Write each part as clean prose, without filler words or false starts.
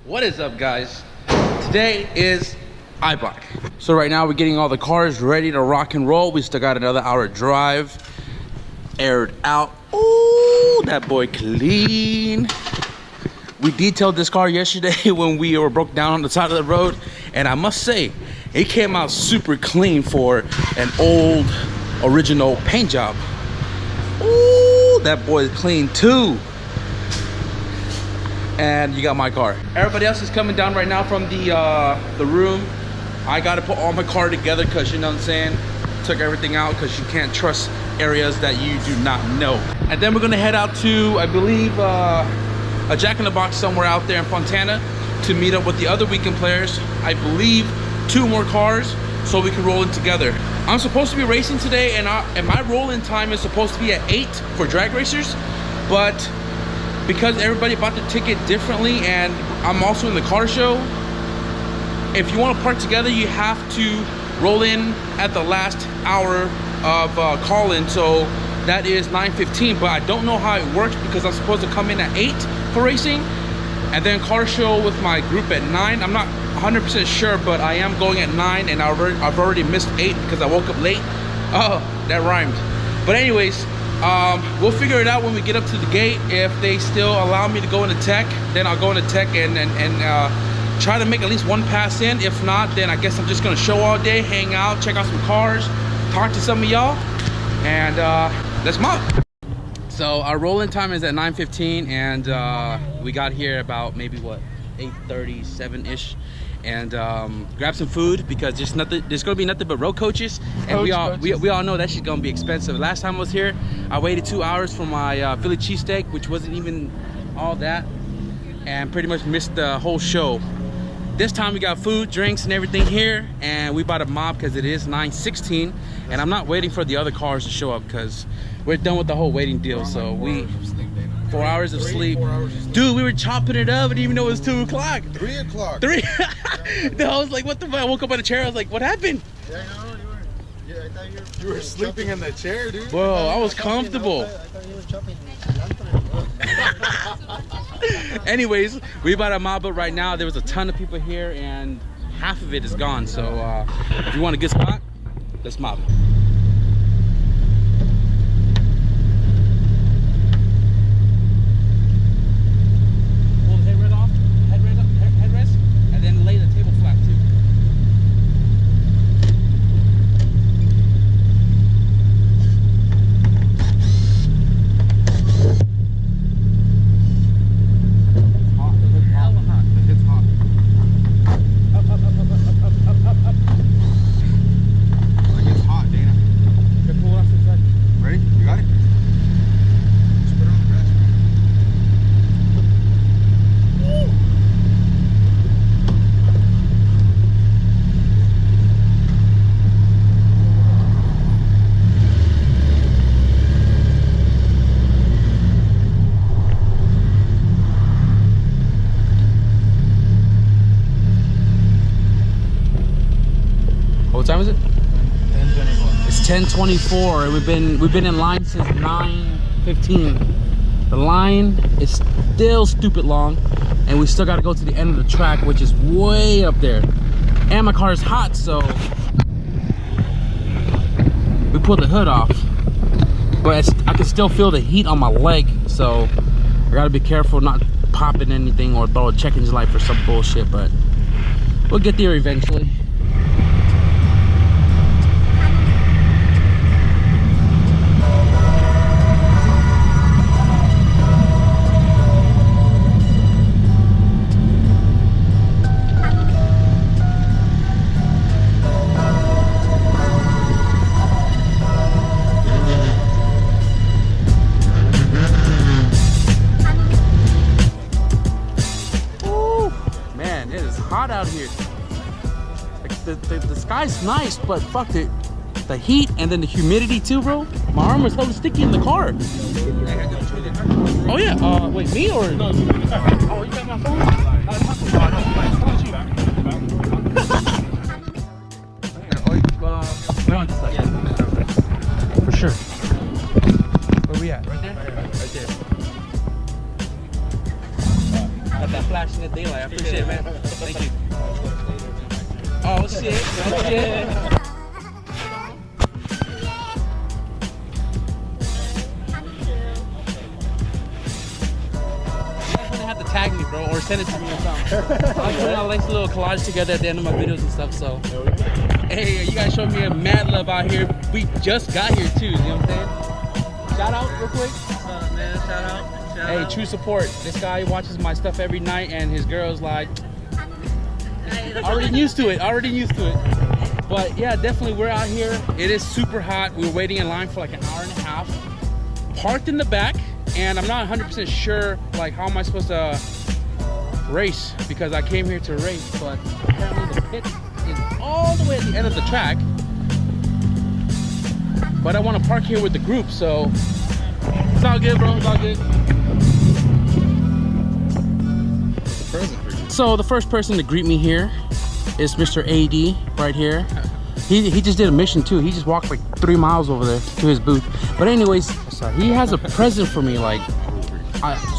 What is up, guys? Today is Eibach. So right now we're getting all the cars ready to rock and roll. We still got another hour drive. Aired out. Ooh, that boy clean. We detailed this car yesterday when we were broke down on the side of the road, and I must say it came out super clean for an old original paint job. Ooh, that boy is clean too. And you got my car. Everybody else is coming down right now from the room. I got to put all my car together because, you know what I'm saying, took everything out because you can't trust areas that you do not know. And then we're gonna head out to, I believe, a Jack in the Box somewhere out there in Fontana to meet up with the other weekend players. I believe 2 more cars so we can roll in together. I'm supposed to be racing today, and my roll-in time is supposed to be at 8 for drag racers, but because everybody bought the ticket differently and I'm also in the car show, if you want to park together, you have to roll in at the last hour of call-in, so that is 9:15. But I don't know how it works because I'm supposed to come in at 8 for racing and then car show with my group at 9. I'm not 100% sure, but I am going at 9, and I've already missed 8 because I woke up late. Oh, that rhymed. But anyways, we'll figure it out when we get up to the gate. If they still allow me to go into tech, then I'll go into tech and try to make at least 1 pass in. If not, then I guess I'm just gonna show all day, hang out, check out some cars, talk to some of y'all, and let's mob. So our roll-in time is at 9:15, and we got here about maybe what, 8:37-ish, and grab some food because there's gonna be nothing but road coaches, and we all know that shit's gonna be expensive. Last time I was here, I waited 2 hours for my Philly cheesesteak, which wasn't even all that, and pretty much missed the whole show. This time we got food, drinks, and everything here, and we bought a mob because it is 9:16, and I'm not waiting for the other cars to show up because we're done with the whole waiting deal. So 4 hours of sleep. Dude, we were chopping it up. I didn't even know it was 2 o'clock. 3 o'clock. 3? No, I was like, what the fuck? I woke up on a chair. I was like, what happened? Yeah, I know. I thought you were sleeping in the chair, dude. Bro, I was comfortable. I thought you were chopping. Anyways, we bought a mob up right now. There was a ton of people here, and half of it is gone. So if you want a good spot, let's mob. Pull the headrest off, headrest, and then lay the table flat too. What time is it? 10:24. It's 10:24, and we've been in line since 9:15. The line is still stupid long, and we still got to go to the end of the track, which is way up there. And my car is hot, so we pulled the hood off, but I can still feel the heat on my leg, so I gotta be careful not popping anything or throw a check engine light for some bullshit. But we'll get there eventually. Hot out here. The sky's nice, but fuck it, the heat and then the humidity too, bro. My arm was hella sticky in the car. Oh yeah, wait, me or? No. Oh, you got my phone? For sure. Where we at? Right there? Right there. At that flat. flashing the daylight. I appreciate it, man. Thank you. Oh shit! Oh shit! Have to tag me, bro, or send it to me or something. I'm putting a nice little collage together at the end of my videos and stuff. So, hey, you guys showed me a mad love out here. We just got here too. You know what I'm saying? Shout out real quick. What's up, man? Shout out. Hey, true support. This guy watches my stuff every night, and his girl's like, already used to it. But yeah, definitely, we're out here. It is super hot. We were waiting in line for like an hour and a half. Parked in the back. And I'm not 100% sure, like, how am I supposed to race, because I came here to race, but apparently the pit is all the way at the end of the track. But I want to park here with the group, so it's all good, bro. It's all good. So the first person to greet me here is Mr. AD right here. He just did a mission too. He just walked like 3 miles over there to his booth. But anyways, he has a present for me, like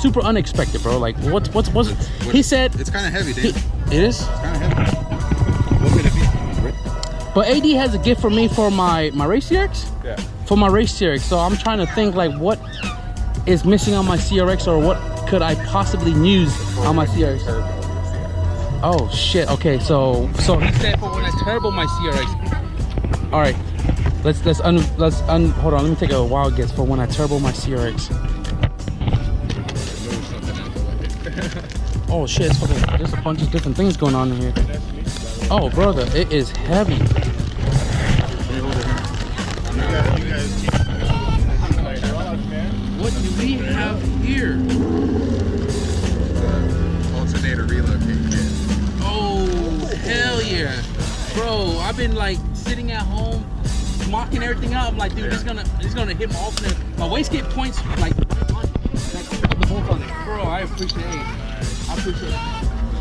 super unexpected, bro. Like what's he said? It's kind of heavy, dude. It is. It's kind of heavy. What could it be? But AD has a gift for me for my race CRX. Yeah. For my race CRX. So I'm trying to think like what is missing on my CRX, or what could I possibly use on my CRX. Oh shit. Okay, so he said for when I turbo my CRX. All right, let's hold on. Let me take a wild guess for when I turbo my CRX. Oh shit! It's fucking, there's a bunch of different things going on in here. Oh brother, it is heavy. What do we have here? Alternator relocate kit. Oh hell yeah, bro! I've been like sitting at home, mocking everything out. I'm like, dude, this is gonna hit my alternator. My wastegate points like the bolt on it, bro. I appreciate it.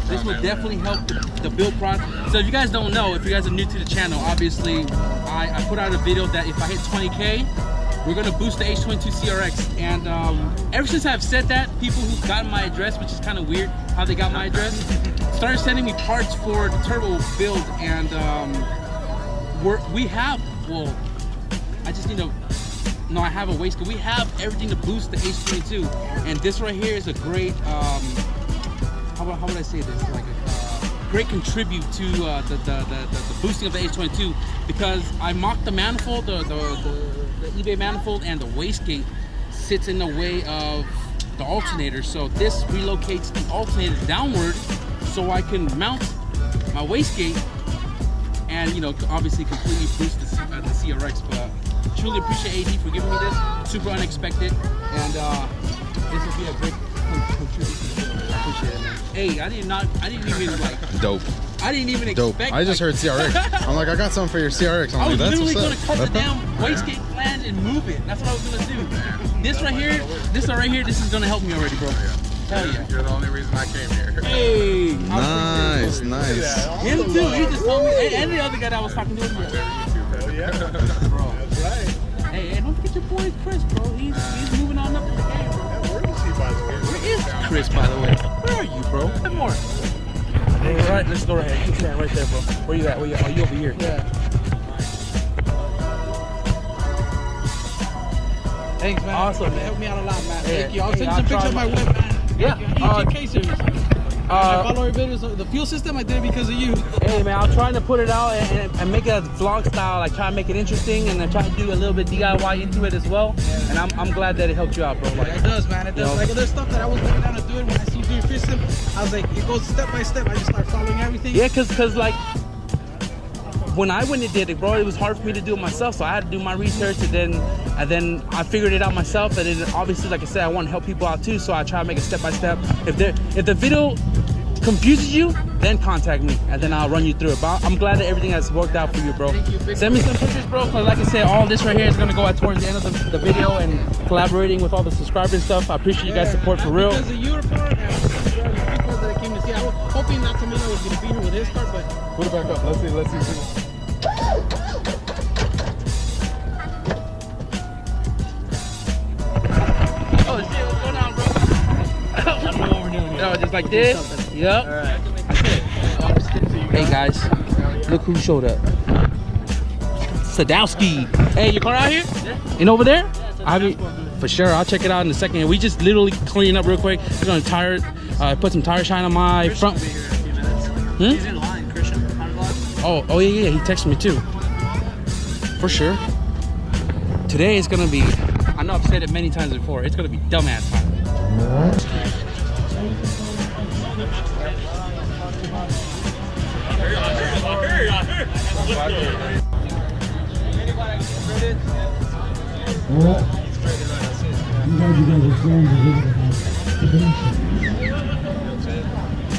This will definitely help the build process. So if you guys don't know, if you guys are new to the channel, obviously I put out a video that if I hit 20K, we're gonna boost the H22 CRX. And ever since I've said that, people who've gotten my address, which is kind of weird how they got my address, started sending me parts for the turbo build. And I have a wastegate. We have everything to boost the H22, and this right here is a great how would I say this, like a great contribute to the boosting of the H22, because I mocked the manifold, the eBay manifold, and the wastegate sits in the way of the alternator. So this relocates the alternator downward so I can mount my wastegate and, you know, obviously completely boost the CRX. But truly appreciate AD for giving me this. Super unexpected, and this will be a great contribution. I appreciate it, man. Hey, I didn't even like. Dope. I didn't even Dope. expect. I just heard CRX. I'm like, I got something for your CRX. I was like, literally gonna cut the damn wastegate flange and move it. That's what I was gonna do. This right here, this is gonna help me already, bro. Hell yeah. You're the only reason I came here. Hey. Nice. Him too. He just told me, and the other guy that I was talking to. Oh yeah. Bro. That's right. Hey, don't forget your boy Chris, bro. He's moving on up in the game, bro. Where is he, by the way? Where is Chris, by the way? Where are you, bro? One more. Hey, all right, let's go right here. You stand right there, bro. Where you at? Are you over here? Yeah. Thanks, man. Awesome, man. Helped me out a lot, man. Thank you. I'll send you some pictures of my whip, man. Yeah. K series. I follow your videos. The fuel system, I did it because of you. Hey, man, I'm trying to put it out and make it as vlog style. Like, try to make it interesting, and then try to do a little bit DIY into it as well. Yeah. And I'm glad that it helped you out, bro. Like, it does, man. It does. Like, there's stuff that I was going down to do it when I see you do your fuel system. I was like, it goes step by step. I just start following everything. Yeah, cause like, when I went and did it, bro, it was hard for me to do it myself, so I had to do my research, and then I figured it out myself. And then obviously, like I said, I want to help people out too, so I try to make it step by step. If the video confuses you, then contact me, and then I'll run you through it. But I'm glad that everything has worked out for you, bro. Thank you. Send me some pictures, bro, because like I said, all this right here is gonna go out towards the end of the video, and collaborating with all the subscribers and stuff. I appreciate you guys' support for real. Because of your part, and because that I came to see. I was hoping that Camilo was gonna be here with his part, but put it back up. Let's see. Oh shit, what's going on, bro? I don't know what we're doing here. No, just like this. Yep. All right. That's it. Hey guys, look who showed up. Sadowski. Hey, your car out here? Yeah. And over there? I mean, for sure. I'll check it out in a second. We just literally cleaning up real quick. I'm gonna put some tire shine on my front. Will be here in a few minutes. He's in line, Christian. Oh yeah. He texted me too. For sure. Today is gonna be. I know I've said it many times before. It's gonna be dumbass time.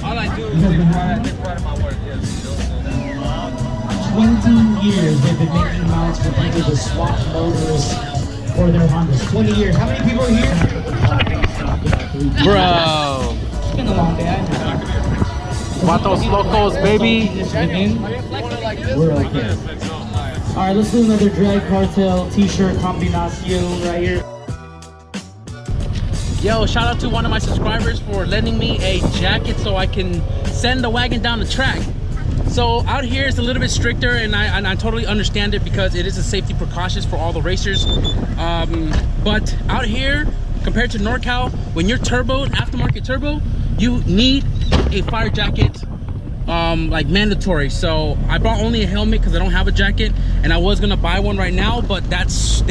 All I do is take part of my work. 20 years they've been making mounts for people to swap motors for their Hondas. 20 years. How many people are here? Bro. It's been a long day. Vatos Locos, baby. We're okay. Alright, let's do another Drag Cartel t-shirt combinación right here. Yo, shout out to one of my subscribers for lending me a jacket so I can send the wagon down the track. So out here it's a little bit stricter, and I totally understand it because it is a safety precautions for all the racers. But out here, compared to NorCal, when you're turbo, aftermarket turbo, you need a fire jacket, like mandatory. So I brought only a helmet because I don't have a jacket, and I was gonna buy one right now, but they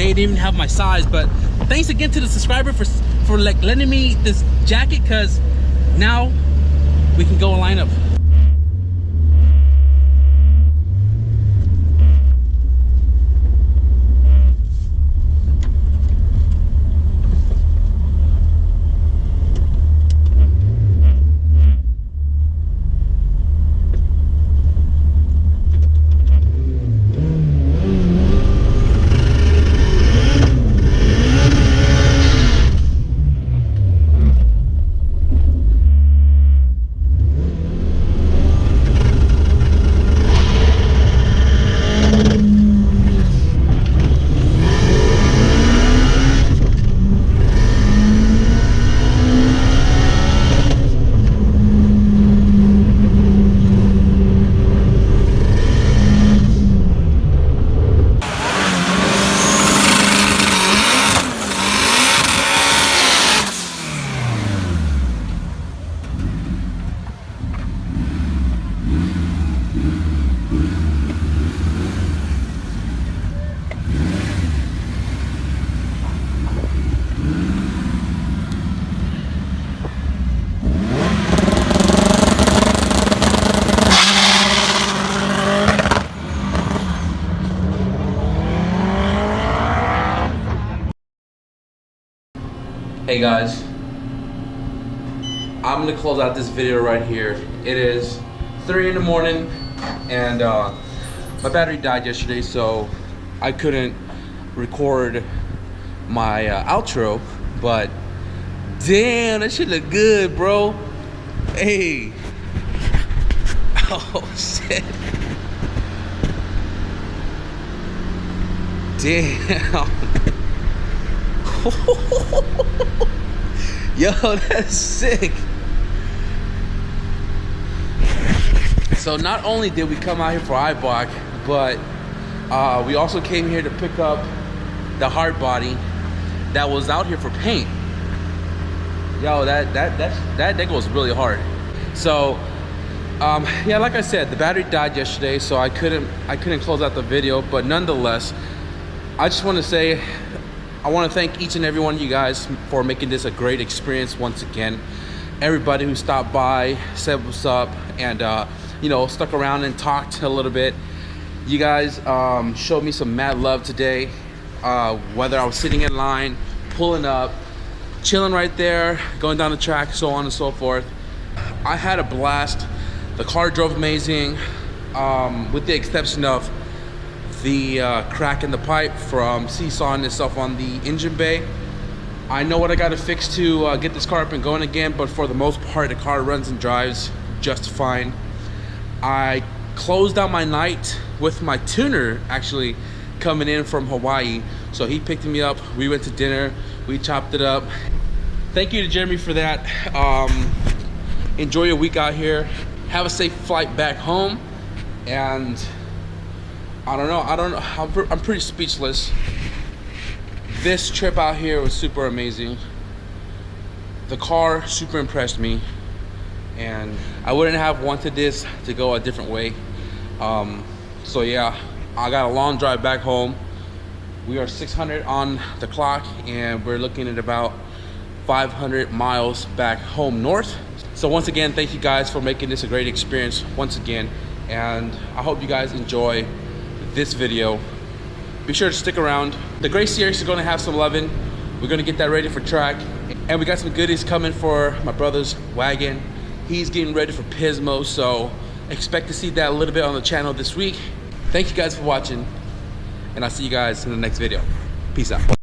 didn't even have my size. But thanks again to the subscriber for like lending me this jacket, because now we can go and line up. Hey guys, I'm gonna close out this video right here. It is 3 in the morning, and my battery died yesterday, so I couldn't record my outro. But damn, that shit look good, bro. Hey. Oh shit. Damn. Yo, that's sick. So not only did we come out here for Eibach, but we also came here to pick up the hard body that was out here for paint. Yo, that goes really hard. So yeah, like I said, the battery died yesterday, so I couldn't close out the video. But nonetheless, I just want to say, I want to thank each and every one of you guys for making this a great experience once again. Everybody who stopped by, said what's up, and you know, stuck around and talked a little bit. You guys showed me some mad love today. Whether I was sitting in line, pulling up, chilling right there, going down the track, so on and so forth. I had a blast. The car drove amazing, with the exception of the crack in the pipe from seesawing itself on the engine bay. I know what I got to fix to get this car up and going again, but for the most part, the car runs and drives just fine. I closed out my night with my tuner actually coming in from Hawaii. So he picked me up, we went to dinner, we chopped it up. Thank you to Jeremy for that. enjoy your week out here. Have a safe flight back home. And I don't know, I'm pretty speechless. This trip out here was super amazing. The car super impressed me, and I wouldn't have wanted this to go a different way. So yeah, I got a long drive back home. We are 600 on the clock, and we're looking at about 500 miles back home north. So once again, thank you guys for making this a great experience once again, and I hope you guys enjoy this video. Be sure to stick around. The Gray Series is going to have some loving. We're going to get that ready for track, and we got some goodies coming for my brother's wagon. He's getting ready for Pismo, so expect to see that a little bit on the channel this week. Thank you guys for watching, and I'll see you guys in the next video. Peace out.